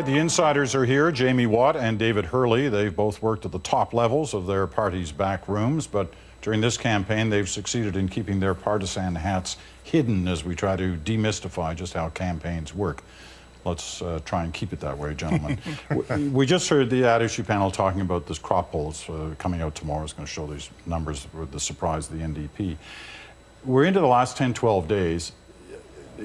right, the insiders are here, Jamie Watt and David Herle. They've both worked at the top levels of their party's back rooms, but during this campaign, they've succeeded in keeping their partisan hats hidden as we try to demystify just how campaigns work. Let's try and keep it that way, gentlemen. We just heard the ad issue panel talking about this crop poll coming out tomorrow. It's going to show these numbers with the surprise of the NDP. We're into the last 10, 12 days.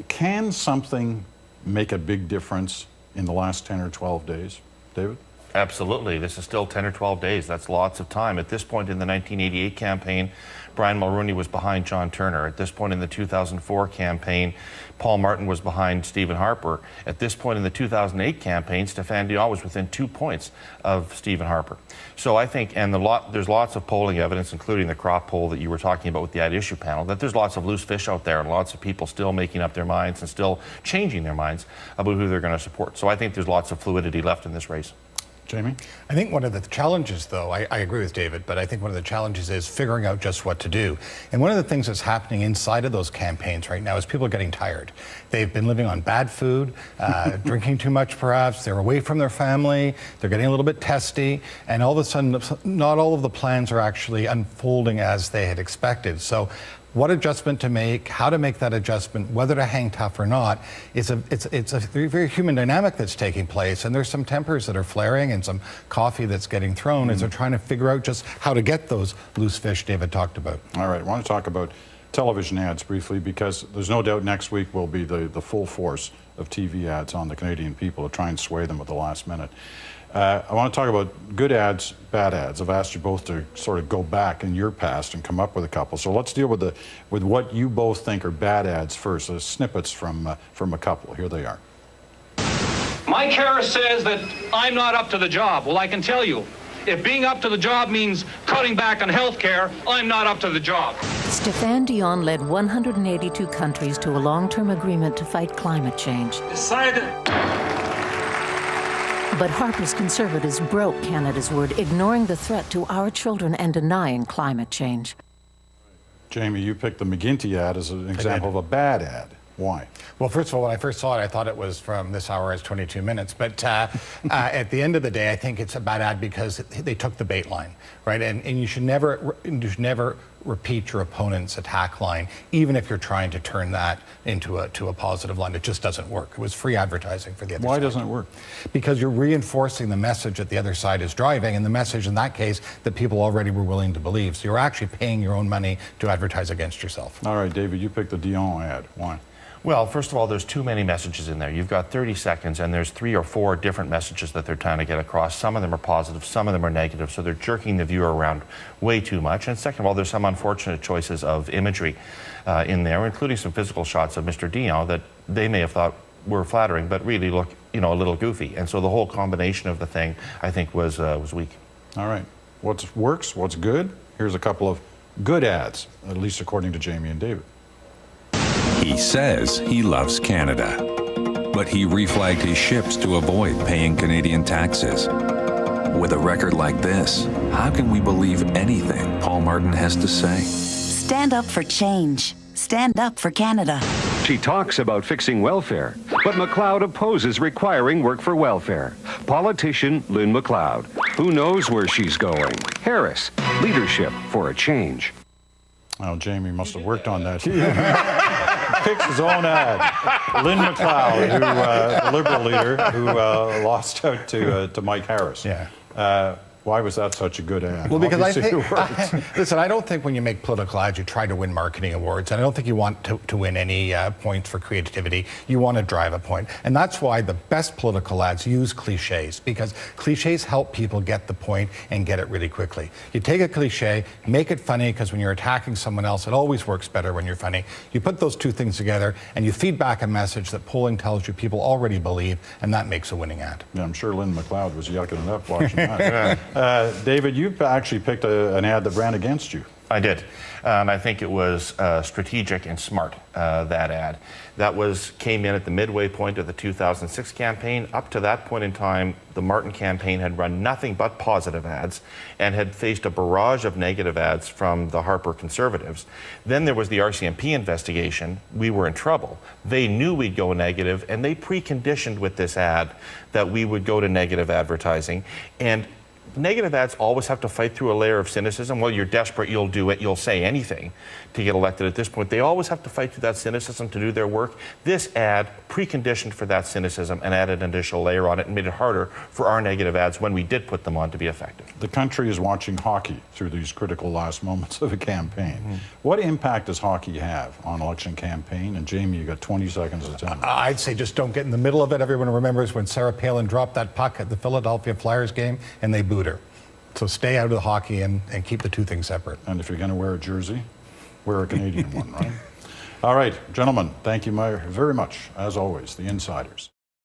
Can something make a big difference in the last 10 or 12 days, David? Absolutely. This is still 10 or 12 days. That's lots of time. At this point in the 1988 campaign, Brian Mulroney was behind John Turner. At this point in the 2004 campaign, Paul Martin was behind Stephen Harper. At this point in the 2008 campaign, Stéphane Dion was within 2 points of Stephen Harper. So I think, and there's lots of polling evidence, including the crop poll that you were talking about with the ad issue panel, that there's lots of loose fish out there and lots of people still making up their minds and still changing their minds about who they're going to support. So I think there's lots of fluidity left in this race. Jamie? I think one of the challenges, though, I agree with David, but I think one of the challenges is figuring out just what to do. And one of the things that's happening inside of those campaigns right now is people are getting tired. They've been living on bad food, drinking too much perhaps, they're away from their family, they're getting a little bit testy, and all of a sudden, not all of the plans are actually unfolding as they had expected. So what adjustment to make, how to make that adjustment, whether to hang tough or not, it's a very, very human dynamic that's taking place, and there's some tempers that are flaring and some coffee that's getting thrown as they're trying to figure out just how to get those loose fish David talked about. All right, I want to talk about television ads briefly, because there's no doubt next week will be the full force of TV ads on the Canadian people to try and sway them at the last minute. I want to talk about good ads, bad ads. I've asked you both to sort of go back in your past and come up with a couple. So let's deal with what you both think are bad ads first. Snippets from a couple. Here they are. Mike Harris says that I'm not up to the job. Well, I can tell you, if being up to the job means cutting back on health care, I'm not up to the job. Stéphane Dion led 182 countries to a long-term agreement to fight climate change. Decided. But Harper's Conservatives broke Canada's word, ignoring the threat to our children and denying climate change. Jamie, you picked the McGuinty ad as an example of a bad ad. Why? Well, first of all, when I first saw it, I thought it was from This Hour Is 22 Minutes. But at the end of the day, I think it's a bad ad because they took the bait line, right? And you should never repeat your opponent's attack line, even if you're trying to turn that into a positive line. It just doesn't work. It was free advertising for the other side. Why doesn't it work? Because you're reinforcing the message that the other side is driving, and the message in that case that people already were willing to believe. So you're actually paying your own money to advertise against yourself. All right, David, you picked the Dion ad. Why? Well, first of all, there's too many messages in there. You've got 30 seconds, and there's 3 or 4 different messages that they're trying to get across. Some of them are positive, some of them are negative, so they're jerking the viewer around way too much. And second of all, there's some unfortunate choices of imagery in there, including some physical shots of Mr. Dion that they may have thought were flattering, but really look, a little goofy. And so the whole combination of the thing, I think, was weak. All right. What works? What's good? Here's a couple of good ads, at least according to Jamie and David. He says he loves Canada, but he reflagged his ships to avoid paying Canadian taxes. With a record like this, how can we believe anything Paul Martin has to say? Stand up for change. Stand up for Canada. She talks about fixing welfare, but MacLeod opposes requiring work for welfare. Politician Lynn MacLeod. Who knows where she's going? Harris, leadership for a change. Oh, Jamie must have worked on that. Picks his own ad. Lynn MacLeod, the Liberal leader, who lost out to Mike Harris. Yeah. Why was that such a good ad? Well, because listen, I don't think when you make political ads, you try to win marketing awards. And I don't think you want to win any points for creativity. You want to drive a point. And that's why the best political ads use cliches, because cliches help people get the point and get it really quickly. You take a cliche, make it funny, because when you're attacking someone else, it always works better when you're funny. You put those two things together and you feed back a message that polling tells you people already believe, and that makes a winning ad. Yeah, I'm sure Lynn MacLeod was yucking it up watching that. David, you've actually picked an ad that ran against you. I did. And I think it was strategic and smart, that ad. That came in at the midway point of the 2006 campaign. Up to that point in time, the Martin campaign had run nothing but positive ads and had faced a barrage of negative ads from the Harper Conservatives. Then there was the RCMP investigation. We were in trouble. They knew we'd go negative, and they preconditioned with this ad that we would go to negative advertising. And negative ads always have to fight through a layer of cynicism. Well, you're desperate, you'll do it, you'll say anything to get elected at this point. They always have to fight through that cynicism to do their work. This ad preconditioned for that cynicism and added an additional layer on it and made it harder for our negative ads when we did put them on to be effective. The country is watching hockey through these critical last moments of a campaign. What impact does hockey have on election campaign? And Jamie, you got 20 seconds to tell me. I'd say just don't get in the middle of it. Everyone remembers when Sarah Palin dropped that puck at the Philadelphia Flyers game and they booed her. So stay out of the hockey and keep the two things separate. And if you're going to wear a jersey, wear a Canadian one, right? All right, gentlemen, thank you very much, as always, the insiders.